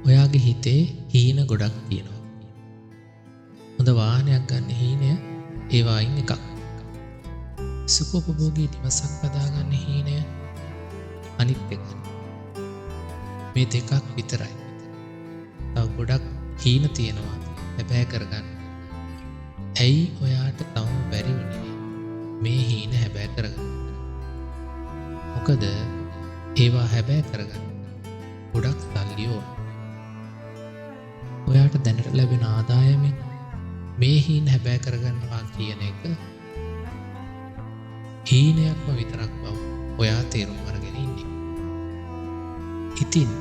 ඔයාගේ හිතේ හීන ගොඩක් තියෙනවා. හොඳ වාහනයක් ගන්න හීනය ඒවා අයින් එකක්. සුඛෝපභෝගී නිවසක් හදාගන්න හීනය අනිත් එක. මේ දෙකක් විතරයි. තව ගොඩක් හීන තියෙනවා හැබැයි කරගන්න. ඇයි ඔයාට තවම බැරි වුණේ මේ හීන හැබැයි කරගන්න? මොකද ඒවා හැබැයි කරගන්න ගොඩක් සල්ලි ඕන. ඔයාට දැනට ලැබෙන ආදායමෙන් මේ හීන හැබැයි කරගන්නවා කියන එක හීනයක්ම විතරක් බව ඔයා තේරුම් අරගෙන ඉන්නේ. ඉතින්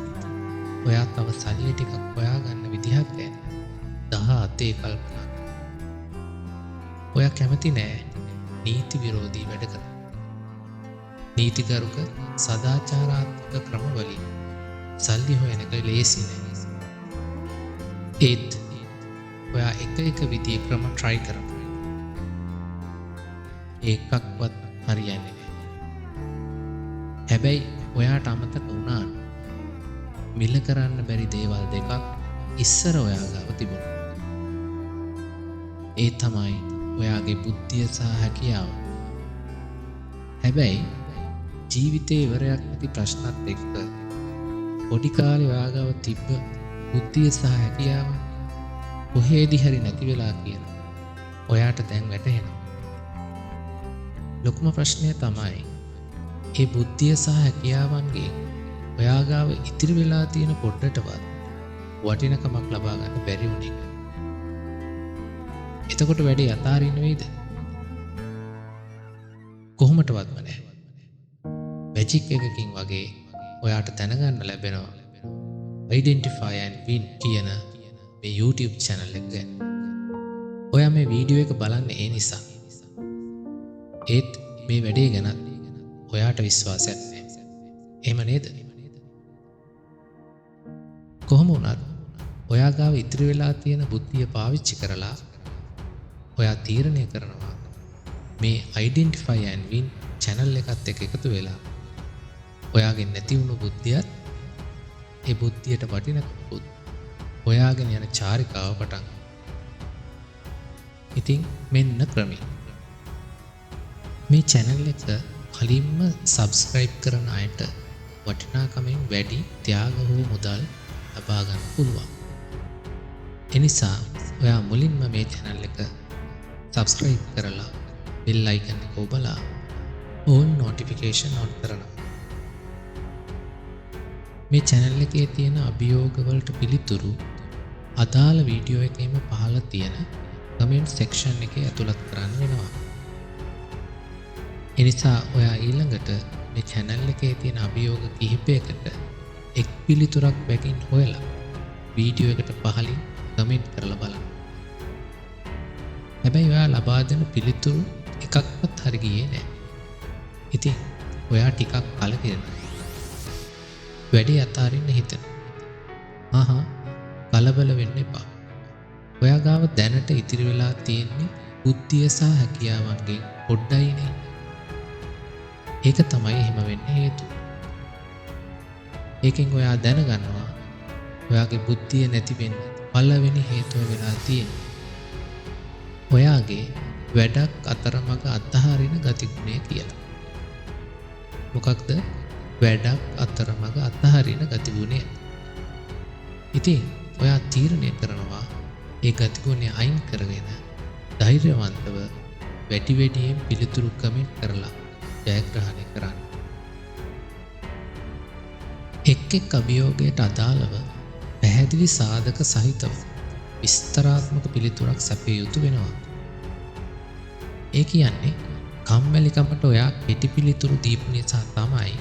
ඔයා තව සල්ලි ටිකක් හොයාගන්න විදිහක් ගැන 17 කල්පනා කරන්න. ඔයා කැමති නෑ නීති විරෝධී වැඩ කරන්න. නීතිගරුක සදාචාරාත්මක ක්‍රමවලින් සල්ලි හොයන එක ලේසි නෑ. ඒත් ඔයා එක විදිහේ ක්‍රම try කරමු. ඒකක්වත් හරියන්නේ නෑ. හැබැයි ඔයාට අමතක වුණා මිල කරන්න බැරි දේවල් දෙකක් ඉස්සර ඔයා ගාව තිබුණා. ඒ තමයි ඔයාගේ බුද්ධිය සහ හැකියාව. හැබැයි ජීවිතේ ඉවරයක් නැති ප්‍රශ්නත් එක්ක පොඩි කාලේ ඔයා ගාව තිබ්බ බුද්ධිය සහ හැකියාව කොහේදී හරි නැති වෙලා කියන ඔයාට දැන් වැටහෙනවා. ලොකුම ප්‍රශ්නය තමයි මේ බුද්ධිය සහ හැකියාවන්ගේ ඔයා ගාව ඉතිරි වෙලා තියෙන පොඩටවත් වටිනකමක් ලබා ගන්න බැරි වුණ එක. එතකොට වැඩේ අතාරින්න වෙයිද? කොහොමටවත්ම නැහැ. මැජික් එකකින් වගේ ඔයාට දැනගන්න ලැබෙනවා Identify and Win කියන මේ YouTube channel එක ගැන. ඔයා මේ වීඩියෝ එක බලන්නේ ඒ නිසා. ඒත් මේ වැඩේ ගැන ඔයාට විශ්වාසයක් නැහැ. එහෙම නේද? කොහොම වුණත් ඔයා ගාව ඉතිරි වෙලා තියෙන බුද්ධිය පාවිච්චි කරලා ඔයා තීරණය කරනවා මේ Identify and Win channel එකත් එක්ක එකතු වෙලා ඔයාගේ නැති වුණු බුද්ධියත් ඒ බුද්ධියට වටිනකමකුත් ඔයාගෙන යන චාරිකාව පටන්. ඉතින් මෙන්න ක්‍රමය. මේ channel එක කලින්ම subscribe කරන අයට වටිනාකමින් වැඩි ත්‍යාග හෝ මුදල් ලබා ගන්න පුළුවන්. එනිසා ඔයා මුලින්ම මේ channel එක subscribe කරලා bell icon එක ඔබලා all notification on කරනවා. මේ channel එකේ තියෙන අභියෝග වලට පිළිතුරු අදාළ වීඩියෝ එකේම පහළ තියෙන comment section එකේ ඇතුළත් කරන්න වෙනවා. එනිසා ඔයා ඊළඟට මේ channel එකේ තියෙන අභියෝග කිහිපයකට එක් පිළිතුරක් බැගින් හොයලා වීඩියෝ එකට පහලින් comment කරලා බලන්න. හැබැයි ඔයා ලබා දෙන පිළිතුරු එකක්වත් හරි ගියේ නැහැ. ඉතින් ඔයා ටිකක් කලකිරෙනවා. වැඩේ අතාරින්න හිතන. කලබල වෙන්න එපා. ඔයා ගාව දැනට ඉතිරි වෙලා තියෙන්නේ බුද්ධිය සහ හැකියාවන්ගෙන් පොඩ්ඩයිනේ. ඒක තමයි එහෙම වෙන්න හේතුව. ඒකෙන් ඔයා දැනගන්නවා ඔයාගේ බුද්ධිය නැති වෙන්න පළවෙනි හේතුව වෙලා තියෙන්නේ ඔයාගේ වැඩක් අතරමඟ අතහරින ගතිගුණය කියලා. මොකක්ද වැඩක් අතරමඟ අතහරින ගතිගුණය? ඉතින් ඔයා තීරණය කරනවා ඒ ගතිගුණය අයින් කරගෙන ධෛර්යවන්තව වැඩියෙන් පිළිතුරු කමෙන්ට් කරලා ජයග්‍රහණය කරන්න. එක් අභියෝගයට අදාළව පැහැදිලි සාධක සහිතව විස්තරාත්මක පිළිතුරක් සැපිය යුතු වෙනවා. ඒ කියන්නේ කම්මැලිකමට ඔයා කෙටි පිළිතුරු දීපු නිසා තමයි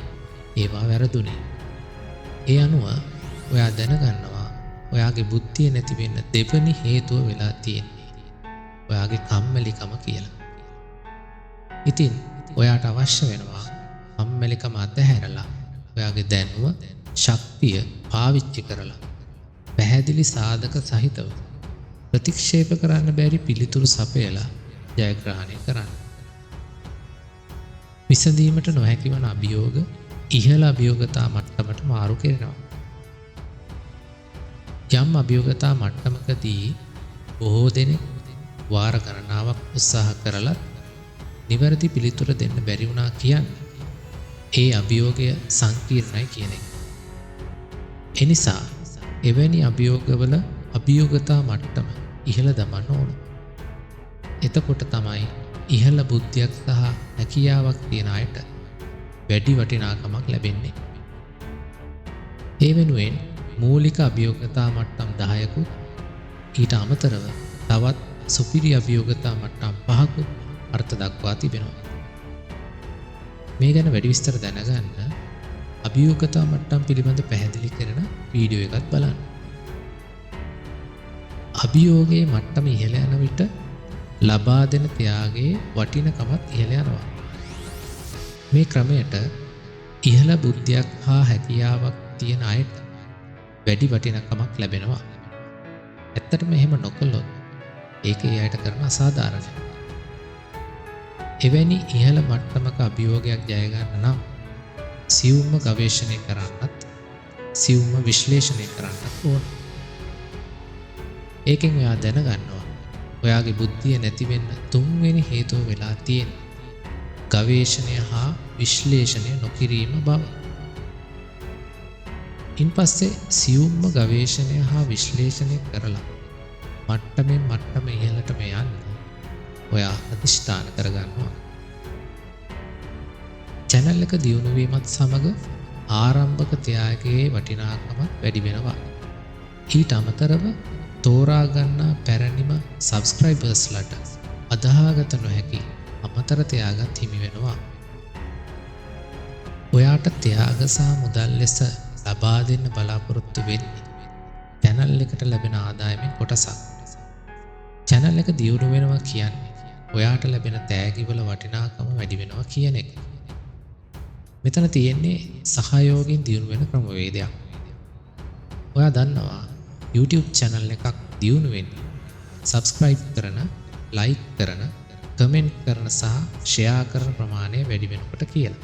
ඒවා වැරදුනේ. ඒ අනුව ඔයා දැනගන්නවා ඔයාගේ බුද්ධිය නැති වෙන්න දෙවෙනි හේතුව වෙලා තියෙන්නේ ඔයාගේ කම්මැලිකම කියලා. ඉතින් ඔයාට අවශ්‍ය වෙනවා කම්මැලිකම අතහැරලා ඔයාගේ දැනුම ශක්තිය පාවිච්චි කරලා පැහැදිලි සාධක සහිතව ප්‍රතික්ෂේප කරන්න බැරි පිළිතුරු සපයලා ජයග්‍රහණය කරන්න. විසඳීමට නොහැකි වන අභියෝග ඉහළ අභියෝගතා මට්ටමට මාරු කරනවා. යම් අභියෝගතා මට්ටමකදී බොහෝ දෙනෙක් වාර ගණනාවක් උත්සාහ කරලත් නිවැරදි පිළිතුර දෙන්න බැරි වුණා කියන්නේ ඒ අභියෝගය සංකීර්ණයි කියන එක. එනිසා එවැනි අභියෝගවල අභියෝගතා මට්ටම ඉහළ දමන්න ඕන. එතකොට තමයි ඉහළ බුද්ධියක් සහ හැකියාවක් තියෙන අයට වැඩි වටිනාකමක් ලැබෙන්නේ. ඒ වෙනුවෙන් මූලික අභියෝගතා මට්ටම් 10කුත් ඊට අමතරව තවත් සුපිරි අභියෝගතා මට්ටම් 5කුත් අර්ථ දක්වා තිබෙනවා. මේ ගැන වැඩි විස්තර දැනගන්න අභියෝගතා මට්ටම් පිළිබඳ පැහැදිලි කරන වීඩියෝ එකක් බලන්න. අභියෝගයේ මට්ටම ඉහළ යන විට ලබා දෙන ත්‍යාගයේ වටිනකමත් ඉහළ යනවා. මේ ක්‍රමයට ඉහළ බුද්ධියක් හා හැකියාවක් තියෙන අයට වැඩි වටිනකමක් ලැබෙනවා. ඇත්තටම එහෙම නොකළොත් ඒක ඒ අයට කරන අසාධාරණයි. එවැනි ඉහළ මට්ටමක අභියෝගයක් ජය ගන්න නම් සියුම්ම ගවේෂණය කරන්නත් සියුම්ම විශ්ලේෂණය කරන්නත් ඕන. ඒකෙන් ඔයා දැනගන්නවා ඔයාගේ බුද්ධිය නැති වෙන්න තුන්වෙනි හේතුව වෙලා තියෙන ගවේෂණය හා විශ්ලේෂණය නොකිරීම බව. ඉන්පස්සේ සියුම්ම ගවේෂණය හා විශ්ලේෂණය කරලා මට්ටමින් මට්ටම ඉහළටම යන්න ඔයා අධිෂ්ඨාන කරගන්නවා. channel එක දියුණු වීමත් සමග ආරම්භක ත්‍යාගයේ වටිනාකම වැඩි වෙනවා. ඊට අමතරව තෝරා ගන්නා පැරණිම subscribersලට අදාහගත නොහැකි අමතර ත්‍යාගත් හිමි වෙනවා. ඔයාට ත්‍යාග සහ මුදල් ලෙස ලබා දෙන්න බලාපොරොත්තු වෙන්නේ channel එකට ලැබෙන ආදායමෙන් කොටසක්. channel එක දියුණු වෙනවා කියන්නේ ඔයාට ලැබෙන තෑගිවල වටිනාකම වැඩි වෙනවා කියන එක. මෙතන තියෙන්නේ සහයෝගයෙන් දියුණු වෙන ක්‍රමවේදයක්. ඔයා දන්නවා YouTube channel එකක් දියුණු වෙන්නේ subscribe කරන, like කරන, comment කරන සහ share කරන ප්‍රමාණය වැඩි වෙනකොට කියලා.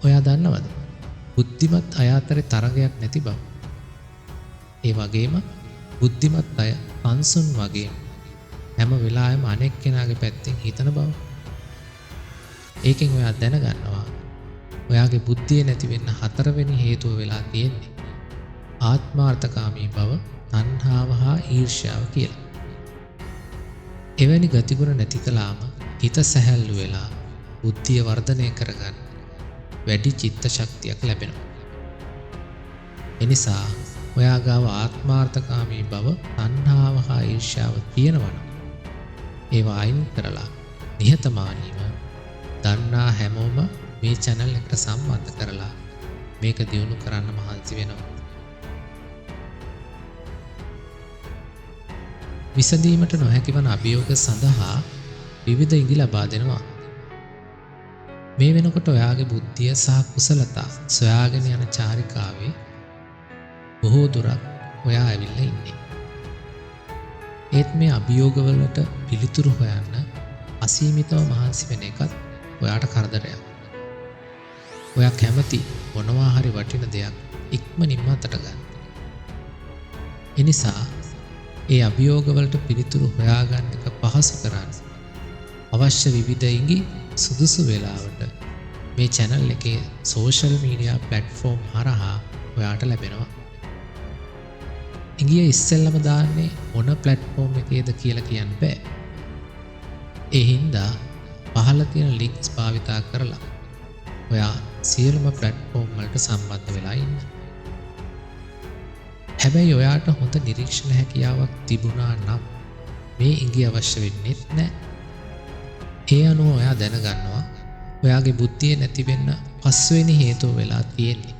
ඔයා දන්නවද? බුද්ධිමත් අය අතරේ තරගයක් නැති බව. ඒ වගේම බුද්ධිමත් අය අන්සුන් වගේ හැම වෙලාවෙම අනෙක් කෙනාගේ පැත්තෙන් හිතන බව. ඒකෙන් ඔයා දැනගන්නවා ඔයාගේ බුද්ධිය නැති වෙන්න හතරවෙනි හේතුව වෙලා තියෙන්නේ ආත්මාර්ථකාමී බව, තණ්හාව හා ඊර්ෂ්‍යාව කියලා. එවැනි ගතිගුණ නැති කළාම හිත සැහැල්ලු වෙලා බුද්ධිය වර්ධනය කරගන්න වැඩි චිත්ත ශක්තියක් ලැබෙනවා. එනිසා ඔයා ගාව ආත්මාර්ථකාමී බව, තණ්හාව හා ඊර්ෂ්‍යාව තියෙනවා නම් ඒවා අයින් කරලා නිහතමානීව දන්නා හැමෝම මේ channel එකට සම්බන්ධ කරලා මේක දියුණු කරන්න මහන්සි වෙනවා. විසඳීමට නොහැකි වන අභියෝග සඳහා විවිධ ඉඟි ලබා දෙනවා. මේ වෙනකොට ඔයාගේ බුද්ධිය සහ කුසලතා සොයාගෙන යන චාරිකාවේ බොහෝ දුරක් ඔයා ඇවිල්ලා ඉන්නේ. ඒත් මේ අභියෝගවලට පිළිතුරු හොයන්න අසීමිතව මහන්සි වෙන එකත් ඔයාට කරදරයක්. ඔයා කැමති මොනවා හරි වටින දෙයක් ඉක්මනින්ම අතට ගන්න. එනිසා ඒ අභියෝගවලට පිළිතුරු හොයාගන්න එක පහසු කරන්න අවශ්‍ය විවිධ ඉඟි සුදුසු වෙලාවට මේ channel එකේ social media platform හරහා ඔයාට ලැබෙනවා. ඉඟිය ඉස්සෙල්ලම දාන්නේ මොන platform එකේද කියලා කියන්න බෑ. ඒ හින්දා පහළ තියෙන links භාවිතා කරලා ඔයා සියලුම platform වලට සම්බන්ධ වෙලා ඉන්න. හැබැයි ඔයාට හොඳ නිරීක්ෂණ හැකියාවක් තිබුණා නම් මේ ඉඟිය අවශ්‍ය වෙන්නේ නැහැ. ඒ අනුව ඔයා දැනගන්නවා ඔයාගේ බුද්ධිය නැති වෙන්න පස්වෙනි හේතුව වෙලා තියෙන්නේ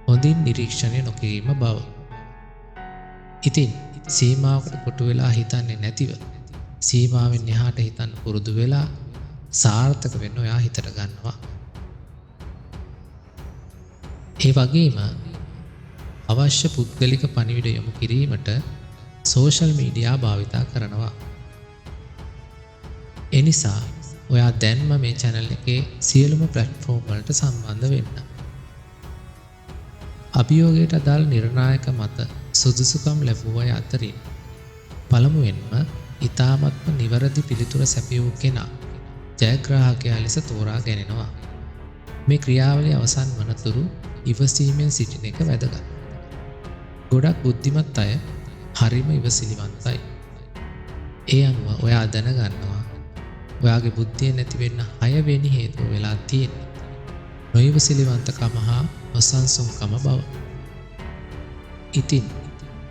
හොඳින් නිරීක්ෂණය නොකිරීම බව. ඉතින් සීමාවකට කොටු වෙලා හිතන්නේ නැතිව සීමාවෙන් එහාට හිතන්න පුරුදු වෙලා සාර්ථක වෙන්න ඔයා හිතට ගන්නවා. ඒ වගේම අවශ්‍ය පුද්ගලික පණිවිඩ යොමු කිරීමට සෝෂල් මීඩියා භාවිතා කරනවා. එනිසා ඔයා දැන්ම මේ channel එකේ සියලුම platform වලට සම්බන්ධ වෙන්න. අභියෝගයට අදාළ නිර්ණායක මත සුදුසුකම් ලැබුව අය අතරින් පළමුවෙන්ම ඊ타මත්ම නිවැරදි පිළිතුර සැපයූ කෙනා ජයග්‍රාහකයා ලෙස තෝරා ගැනෙනවා. මේ ක්‍රියාවලිය අවසන් වනතුරු ඉවසීමෙන් සිටින එක වැදගත්. ගොඩක් බුද්ධිමත් අය හරිම ඉවසිලිවන්තයි. ඒ අනුව ඔයා දැනගන්නවා ඔයාගේ බුද්ධිය නැති වෙන්න 6 වෙනි හේතුව වෙලා තියෙන්නේ නොඉවසිලිවන්තකම හා නොසන්සුන්කම බව. ඉතින්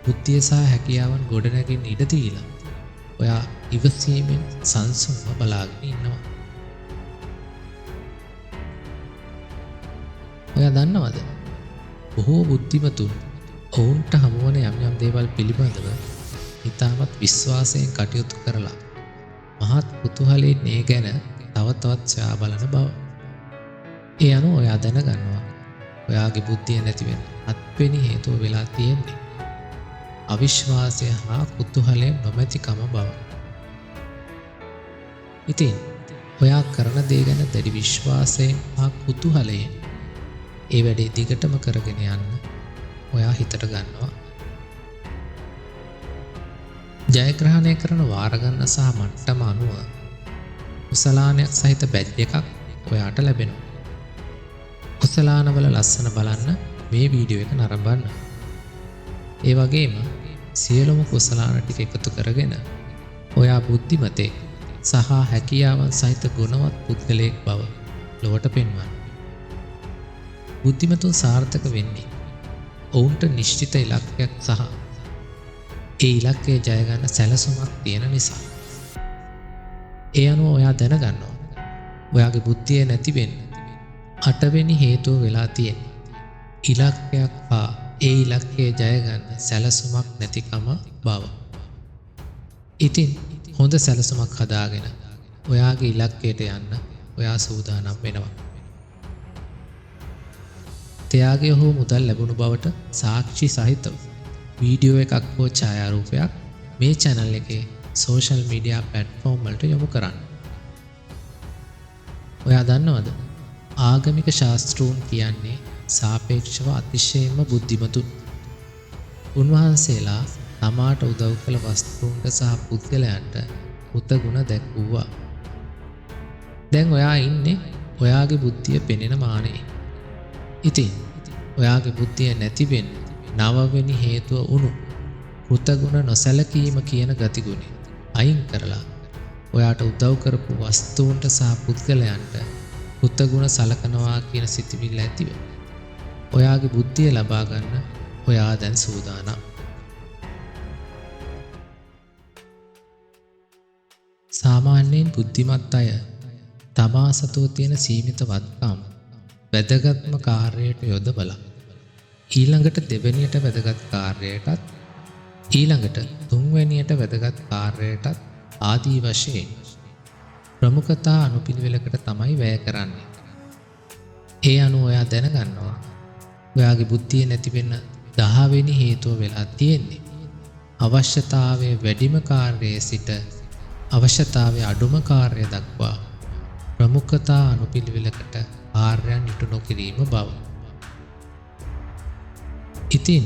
බුද්ධිය සහ හැකියාවන් ගොඩනැගෙන්න ඉඩ දීලා ඔයා ඉවසීමෙන් සංසුන්ව බලාගෙන ඉන්නවා. ඔයා දන්නවද? බොහෝ බුද්ධිමතුන් ඔවුන්ට හමුවන යම් දේවල් පිළිබඳව ඉතාමත් විශ්වාසයෙන් කටයුතු කරලා මහත් කුතුහලයෙන් ඒ ගැන තව තවත් සොයා බලන බව. ඒ අනුව ඔයා දැනගන්නවා ඔයාගේ බුද්ධිය නැති වෙන 7 වෙනි හේතුව වෙලා තියෙන්නේ අවිශ්වාසය හා කුතුහලය නොමැතිකම බව. ඉතින් ඔයා කරන දේ ගැන දැඩි විශ්වාසයෙන් හා කුතුහලයෙන් ඒ වැඩේ දිගටම කරගෙන යන්න ඔයා හිතට ගන්නවා. ජයග්‍රහණය කරන වාර ගන්න සහ මට්ටම අනුව කුසලානයක් සහිත බැජ් එකක් ඔයාට ලැබෙනවා. කුසලානවල ලස්සන බලන්න මේ වීඩියෝ එක නරඹන්න. ඒ වගේම සියලුම කුසලාන ටික එකතු කරගෙන ඔයා බුද්ධිමතෙක් සහ හැකියාවන් සහිත ගුණවත් පුද්ගලයෙක් බව ලොවට පෙන්වන්න. බුද්ධිමතුන් සාර්ථක වෙන්නේ ඔවුන්ට නිශ්චිත ඉලක්කයක් සහ ඒ ඉලක්කය ජය ගන්න සැලසුමක් තියෙන නිසා. ඒ අනුව ඔයා දැනගන්නවා ඔයාගේ බුද්ධිය නැති වෙන්න 8 වෙනි හේතුව වෙලා තියෙන්නේ ඉලක්කයක් හා ඒ ඉලක්කය ජය ගන්න සැලසුමක් නැතිකම බව. ඉතින් හොඳ සැලසුමක් හදාගෙන ඔයාගේ ඉලක්කයට යන්න ඔයා සූදානම් වෙනවා. ත්‍යාගය හෝ මුදල් ලැබුණු බවට සාක්ෂි සහිතව වීඩියෝ එකක් හෝ ඡායාරූපයක් මේ channel එකේ social media platform වලට යොමු කරන්න. ඔයා දන්නවද? ආගමික ශාස්ත්‍රූන් කියන්නේ සාපේක්ෂව අතිශයින්ම බුද්ධිමතුන්. උන්වහන්සේලා තමාට උදව් කළ වස්තුන්ට සහ පුද්ගලයන්ට උතගුණ දැක්වුවා. දැන් ඔයා ඉන්නේ ඔයාගේ බුද්ධිය පෙනෙන මානෙයි. ඉතින් ඔයාගේ බුද්ධිය නැති වෙන්න 9 වෙනි හේතුව උණු කෘතගුණ නොසැලකීම කියන ගතිගුණය අයින් කරලා ඔයාට උදව් කරපු වස්තුන්ට සහ පුද්ගලයන්ට කෘතගුණ සලකනවා කියන සිතිවිල්ල ඇතිව ඔයාගේ බුද්ධිය ලබා ගන්න ඔයා දැන් සූදානම්. සාමාන්‍යයෙන් බුද්ධිමත් අය තමා සතුව තියෙන සීමිත වත්කම් වැදගත්ම කාර්යයට යොදවලා ඊළඟට දෙවෙනියට වැදගත් කාර්යයටත් ඊළඟට තුන්වෙනියට වැදගත් කාර්යයටත් ආදී වශයෙන් ප්‍රමුඛතා අනුපිළිවෙලකට තමයි වැය කරන්නේ. ඒ අනුව ඔයා දැනගන්නවා ඔයාගේ බුද්ධිය නැති වෙන්න 10 වෙනි හේතුව වෙලා තියෙන්නේ අවශ්‍යතාවයේ වැඩිම කාර්යයේ සිට අවශ්‍යතාවයේ අඩුම කාර්යය දක්වා ප්‍රමුඛතා අනුපිළිවෙලකට කාර්යයන් ඉටු නොකිරීම බව. ඉතින්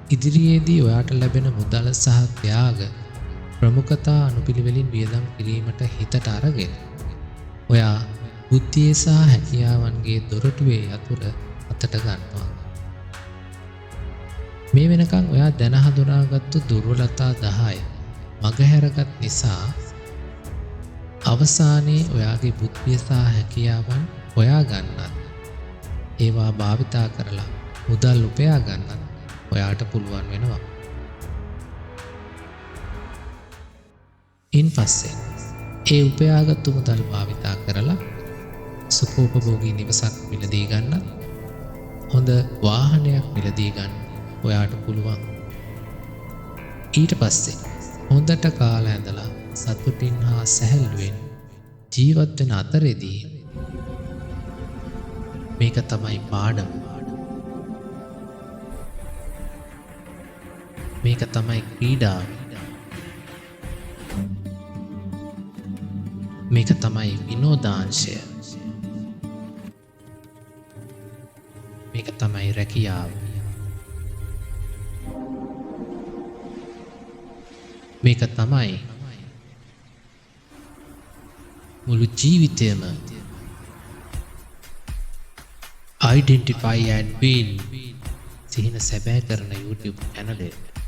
ඉදිරියේදී ඔයාට ලැබෙන මුදල සහ ත්‍යාග ප්‍රමුඛතා අනුපිළිවෙලින් වියදම් කිරීමට හිතට අරගෙන ඔයා බුද්ධිය සහ හැකියාවන්ගේ දොරටුවේ යතුර අතට ගන්නවා. මේ වෙනකන් ඔයා දැන හඳුනාගත්තු දුර්වලතා 10 මගහැරගත් නිසා අවසානයේ ඔයාගේ බුද්ධිය සහ හැකියාවන් හොයා ගන්නත් ඒවා භාවිතා කරලා මුදල් උපයා ගන්නත් ඔයාට පුළුවන් වෙනවා. ඉන්පස්සේ ඒ උපයාගත්තු මුදල් භාවිතා කරලා සුඛෝපභෝගී නිවසක් මිලදී ගන්නත් හොඳ වාහනයක් මිලදී ගන්න ඔයාට පුළුවන්. ඊට පස්සේ හොඳට කාලා ඇඳලා සතුටින් හා සැහැල්ලුවෙන් ජීවත් වෙන අතරේදී මේක තමයි පාඩම. මේක තමයි ක්‍රීඩාව. මේක තමයි විනෝදාංශය. මේක තමයි රැකියාව. මේක තමයි මුළු ජීවිතයම identify and build සිහින සැබෑ කරන YouTube channel එක.